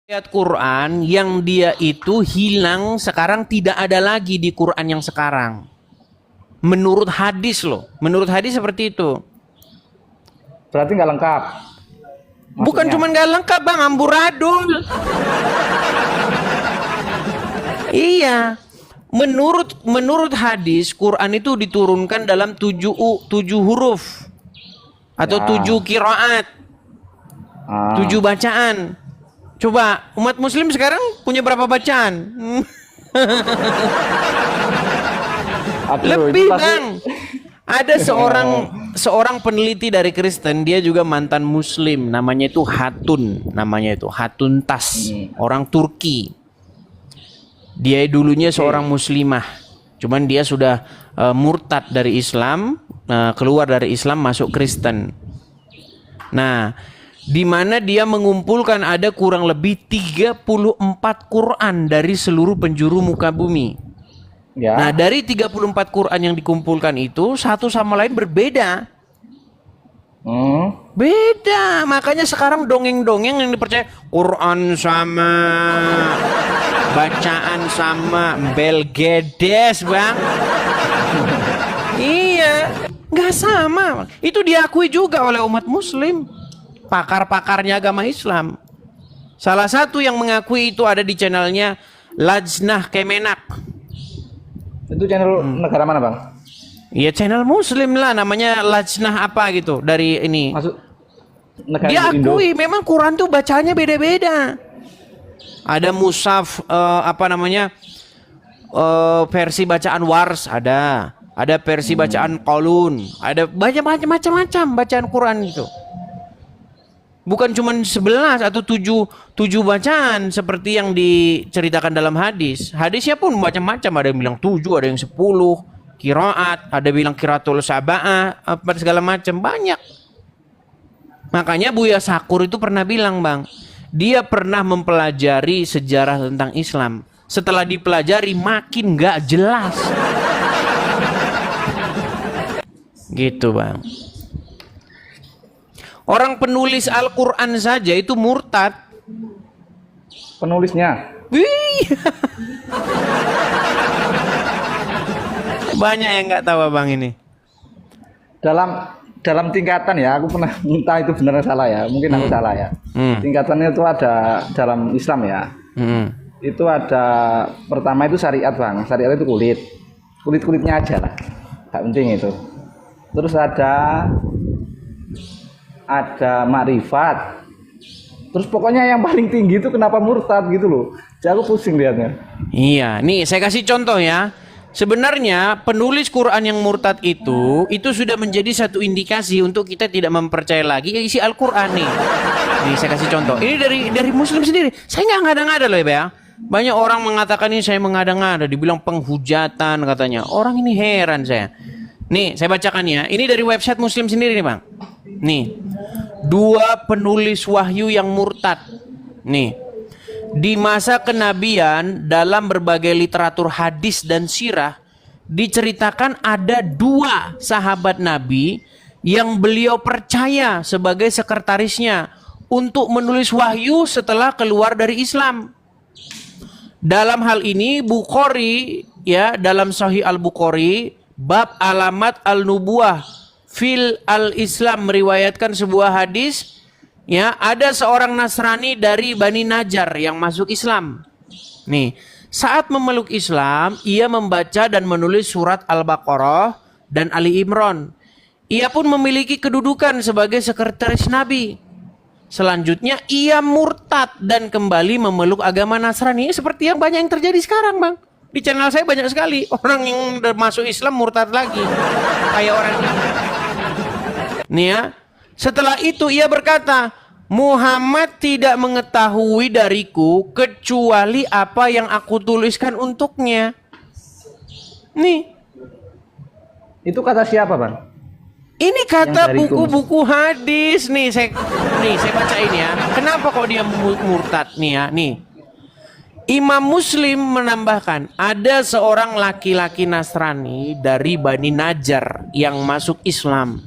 Ayat Quran yang dia itu hilang sekarang tidak ada lagi di Quran yang sekarang. Menurut hadis loh. Menurut hadis seperti itu. Berarti nggak lengkap. Bukan cuma nggak lengkap bang, amburadul. Iya. Menurut hadis Quran itu diturunkan dalam 7 huruf atau 7 qiraat. 7 bacaan. Coba umat muslim sekarang punya berapa bacaan? Lebih bang. Ada seorang peneliti dari Kristen, dia juga mantan muslim, namanya itu Hatun Tas, orang Turki. Dia dulunya seorang muslimah, cuman dia sudah murtad dari Islam, keluar dari Islam masuk Kristen. Nah, di mana dia mengumpulkan ada kurang lebih 34 Quran dari seluruh penjuru muka bumi. Ya. Nah, dari 34 Quran yang dikumpulkan itu satu sama lain berbeda. Beda. Makanya sekarang dongeng-dongeng yang dipercaya Quran sama, bacaan sama, belgedes bang. Iya, nggak sama. Itu diakui juga oleh umat muslim, pakar-pakarnya agama Islam. Salah satu yang mengakui itu ada di channelnya Lajnah Kemenak. Itu channel negara mana bang? Iya channel muslim lah, namanya Lajnah apa gitu dari ini. Masuk negara dia Indo. akui memang Quran tuh bacanya beda-beda. Ada mushaf versi bacaan wars ada versi bacaan qalun, ada banyak macam-macam bacaan Quran itu. Bukan cuma 11 atau 7 bacaan seperti yang diceritakan dalam hadis. Hadisnya pun macam-macam, ada yang bilang 7, ada yang 10 qiraat, ada bilang qiraatul sab'ah, apa segala macam, banyak. Makanya Buya Sakur itu pernah bilang, Bang, dia pernah mempelajari sejarah tentang Islam. Setelah dipelajari makin nggak jelas. Gitu, Bang. Orang penulis Al-Quran saja itu murtad. Penulisnya? Banyak yang nggak tahu bang ini. Dalam tingkatan ya, aku pernah entah itu benar salah ya, mungkin aku salah ya. Tingkatannya itu ada dalam Islam ya. Itu ada pertama itu syariat bang, syariat itu kulitnya aja lah, gak penting itu. Terus ada makrifat. Terus pokoknya yang paling tinggi itu kenapa murtad gitu loh. Jadi aku pusing lihatnya. Iya, nih saya kasih contoh ya. Sebenarnya penulis Quran yang murtad itu sudah menjadi satu indikasi untuk kita tidak mempercayai lagi isi Al-Quran nih. Nih saya kasih contoh. Ini dari Muslim sendiri. Saya nggak ngada-ngada loh ya. Banyak orang mengatakan ini saya mengada-ngada, dibilang penghujatan katanya. Orang ini heran saya. Nih saya bacakan ya. Ini dari website Muslim sendiri nih bang. Nih, 2 penulis wahyu yang murtad. Nih, di masa kenabian dalam berbagai literatur hadis dan sirah diceritakan ada 2 sahabat Nabi yang beliau percaya sebagai sekretarisnya untuk menulis wahyu setelah keluar dari Islam. Dalam hal ini Bukhari ya, dalam Sahih Al-Bukhari bab alamat al-nubuwah fil al-Islam meriwayatkan sebuah hadis ya, ada seorang Nasrani dari Bani Najjar yang masuk Islam. Nih, saat memeluk Islam, ia membaca dan menulis surat Al-Baqarah dan Ali Imran. Ia pun memiliki kedudukan sebagai sekretaris Nabi. Selanjutnya ia murtad dan kembali memeluk agama Nasrani, seperti yang banyak yang terjadi sekarang, Bang. Di channel saya banyak sekali orang yang udah masuk Islam murtad lagi. Kayak orang ini. Nih ya, setelah itu ia berkata, Muhammad tidak mengetahui dariku kecuali apa yang aku tuliskan untuknya. Nih. Itu kata siapa bang? Ini kata buku-buku hadis. Nih saya bacain ya. Kenapa kok dia murtad nih ya? Nih. Imam Muslim menambahkan, ada seorang laki-laki Nasrani dari Bani Najjar yang masuk Islam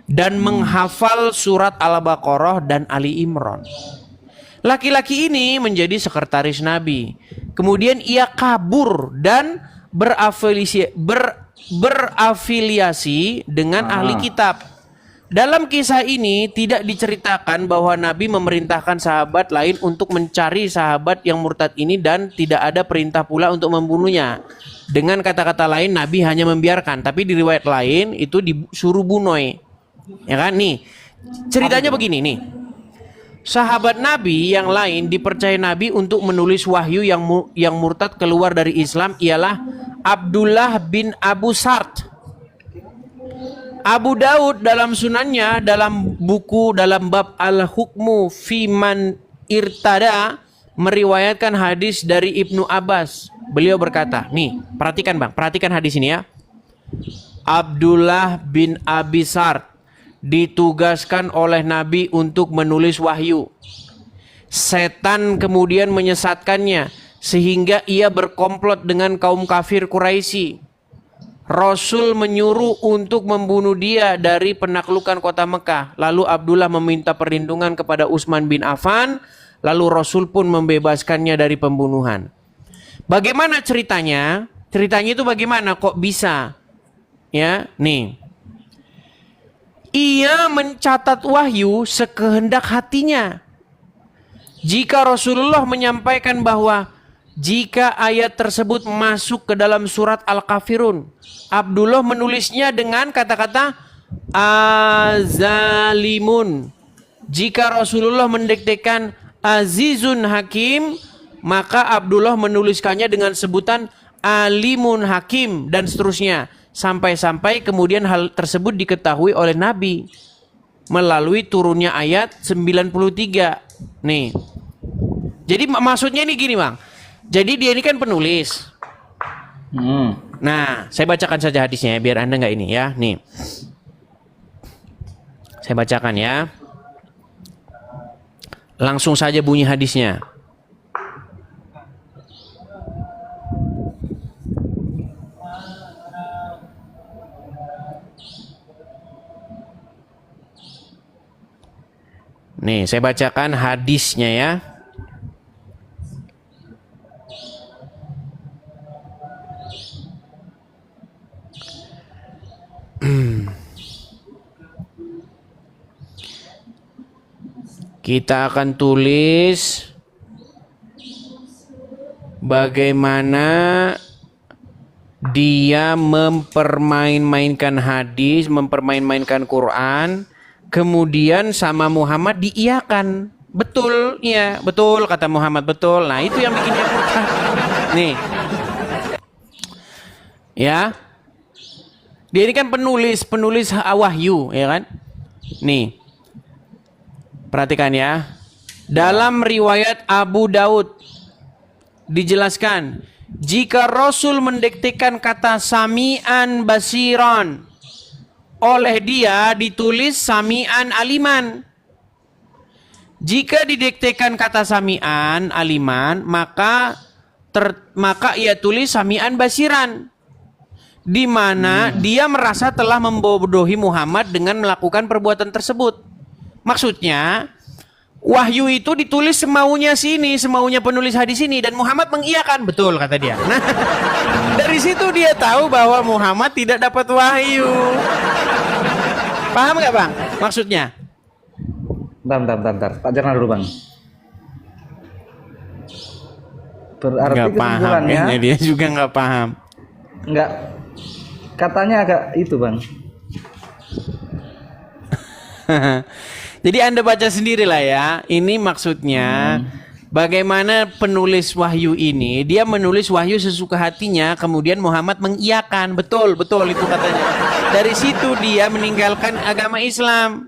dan menghafal surat Al-Baqarah dan Ali Imran. Laki-laki ini menjadi sekretaris Nabi. Kemudian ia kabur dan berafiliasi dengan ahli kitab. Dalam kisah ini tidak diceritakan bahwa Nabi memerintahkan sahabat lain untuk mencari sahabat yang murtad ini dan tidak ada perintah pula untuk membunuhnya. Dengan kata-kata lain, Nabi hanya membiarkan, tapi di riwayat lain itu disuruh bunuh. Ya kan? Nih, ceritanya begini nih. Sahabat Nabi yang lain dipercaya Nabi untuk menulis wahyu yang murtad keluar dari Islam ialah Abdullah bin Abu Sart. Abu Daud dalam sunannya dalam bab Al-Hukmu Fiman Irtada meriwayatkan hadis dari Ibnu Abbas. Beliau berkata, nih perhatikan bang, perhatikan hadis ini ya. Abdullah bin Abi Sart ditugaskan oleh Nabi untuk menulis wahyu. Setan kemudian menyesatkannya sehingga ia berkomplot dengan kaum kafir Quraisy. Rasul menyuruh untuk membunuh dia dari penaklukan kota Mekah. Lalu Abdullah meminta perlindungan kepada Utsman bin Affan. Lalu Rasul pun membebaskannya dari pembunuhan. Bagaimana ceritanya? Ceritanya itu bagaimana kok bisa? Ya, nih. Ia mencatat wahyu sekehendak hatinya. Jika Rasulullah menyampaikan bahwa jika ayat tersebut masuk ke dalam surat Al-Kafirun, Abdullah menulisnya dengan kata-kata azalimun. Jika Rasulullah mendiktekan azizun hakim, maka Abdullah menuliskannya dengan sebutan alimun hakim dan seterusnya. Sampai-sampai kemudian hal tersebut diketahui oleh Nabi melalui turunnya ayat 93. Nih. Jadi maksudnya ini gini bang. Jadi dia ini kan penulis. Nah, saya bacakan saja hadisnya ya, biar Anda nggak ini ya. Nih. Saya bacakan ya. Langsung saja bunyi hadisnya. Nih, saya bacakan hadisnya ya. Kita akan tulis bagaimana dia mempermain-mainkan hadis, mempermain-mainkan Quran, kemudian sama Muhammad diiyakan. Betul, ya, betul kata Muhammad, betul. Nah, itu yang bikin dia murtad. Nih. Ya. Dia ini kan penulis wahyu, ya kan? Nih. Perhatikan ya. Dalam riwayat Abu Daud dijelaskan, jika Rasul mendiktekan kata sami'an basiron, oleh dia ditulis sami'an aliman. Jika didiktekan kata sami'an aliman, maka ia tulis sami'an basiran, di mana dia merasa telah membodohi Muhammad dengan melakukan perbuatan tersebut. Maksudnya, wahyu itu ditulis semaunya sini, semaunya penulis hadis ini, dan Muhammad mengiyakan, betul kata dia. Nah, dari situ dia tahu bahwa Muhammad tidak dapat wahyu. Paham nggak bang? Maksudnya? Bentar. Tak jangan dulu bang. Berarti nggak paham, kayaknya dia juga nggak paham. Nggak, katanya agak itu bang. Jadi Anda baca sendirilah ya. Ini maksudnya bagaimana penulis wahyu ini, dia menulis wahyu sesuka hatinya, kemudian Muhammad mengiyakan. Betul itu katanya. Dari situ dia meninggalkan agama Islam.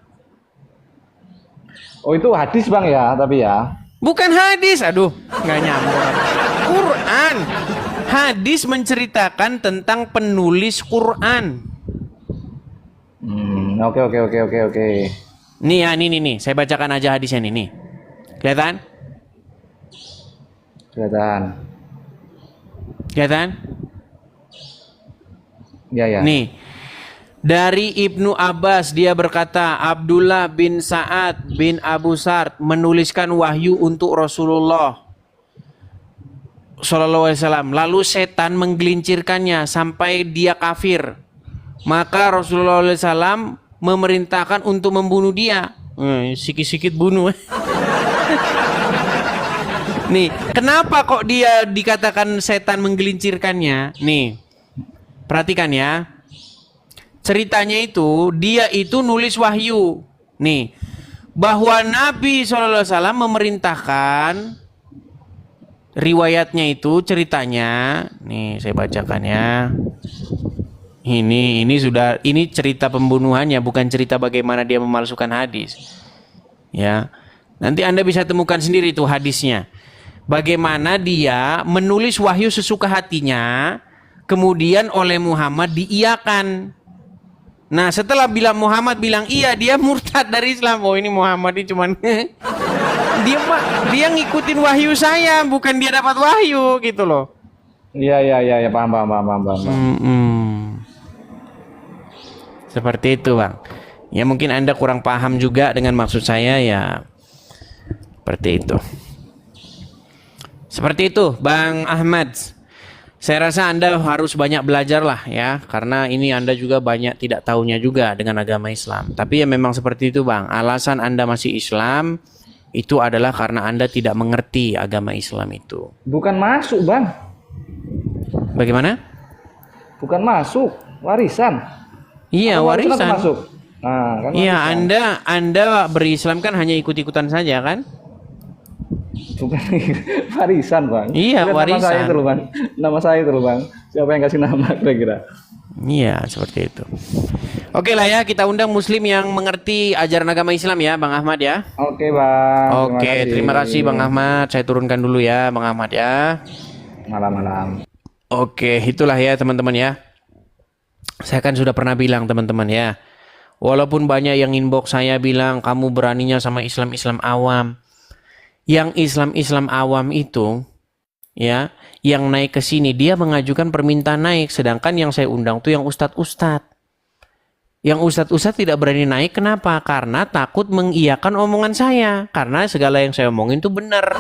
Oh, itu hadis bang ya, tapi ya. Bukan hadis, aduh, nggak nyambung. Quran. Hadis menceritakan tentang penulis Quran. Oke. Nih ya, nih. Saya bacakan aja hadisnya nih. Kelihatan? Ya. Nih. Dari Ibnu Abbas dia berkata, Abdullah bin Sa'ad bin Abu Sa'd menuliskan wahyu untuk Rasulullah Sallallahu Alaihi Wasallam. Lalu setan menggelincirkannya sampai dia kafir. Maka Rasulullah Sallallahu Alaihi Wasallam memerintahkan untuk membunuh dia. Sikit-sikit bunuh. Nih, kenapa kok dia dikatakan setan menggelincirkannya? Nih, perhatikan ya. Ceritanya itu, dia itu nulis wahyu. Nih, bahwa Nabi SAW memerintahkan, riwayatnya itu ceritanya. Nih, saya bacakan ya. Ini cerita pembunuhannya, bukan cerita bagaimana dia memalsukan hadis. Ya, nanti Anda bisa temukan sendiri itu hadisnya. Bagaimana dia menulis wahyu sesuka hatinya, kemudian oleh Muhammad diiyakan. Nah, setelah Muhammad bilang iya, dia murtad dari Islam. Oh, ini Muhammad ini cuman dia ngikutin wahyu saya, bukan dia dapat wahyu gitu loh. Iya, paham. Seperti itu, Bang. Ya mungkin Anda kurang paham juga dengan maksud saya ya. Seperti itu. Seperti itu, Bang Ahmad. Saya rasa Anda harus banyak belajar lah ya, karena ini Anda juga banyak tidak tahunya juga dengan agama Islam. Tapi ya memang seperti itu, Bang. Alasan Anda masih Islam itu adalah karena Anda tidak mengerti agama Islam itu. Bukan masuk, Bang. Bagaimana? Bukan masuk, warisan. Iya, warisan. Masuk. Nah, kan iya, warisan. Anda berislam kan hanya ikut-ikutan saja kan? Bukan warisan, Bang. Iya, warisan. Nama saya itu loh, Bang. Siapa yang kasih nama kira-kira? Iya, seperti itu. Oke lah ya, kita undang muslim yang mengerti ajaran agama Islam ya, Bang Ahmad ya. Oke, Bang. Oke, terima kasih Bang Ahmad. Saya turunkan dulu ya, Bang Ahmad ya. Malam-malam. Oke, itulah ya teman-teman ya. Saya kan sudah pernah bilang teman-teman ya. Walaupun banyak yang inbox saya bilang kamu beraninya sama Islam-Islam awam. Yang Islam-Islam awam itu ya, yang naik ke sini dia mengajukan permintaan naik, sedangkan yang saya undang tuh yang ustadz-ustadz. Yang ustadz-ustadz tidak berani naik, kenapa? Karena takut mengiyakan omongan saya, karena segala yang saya omongin itu benar.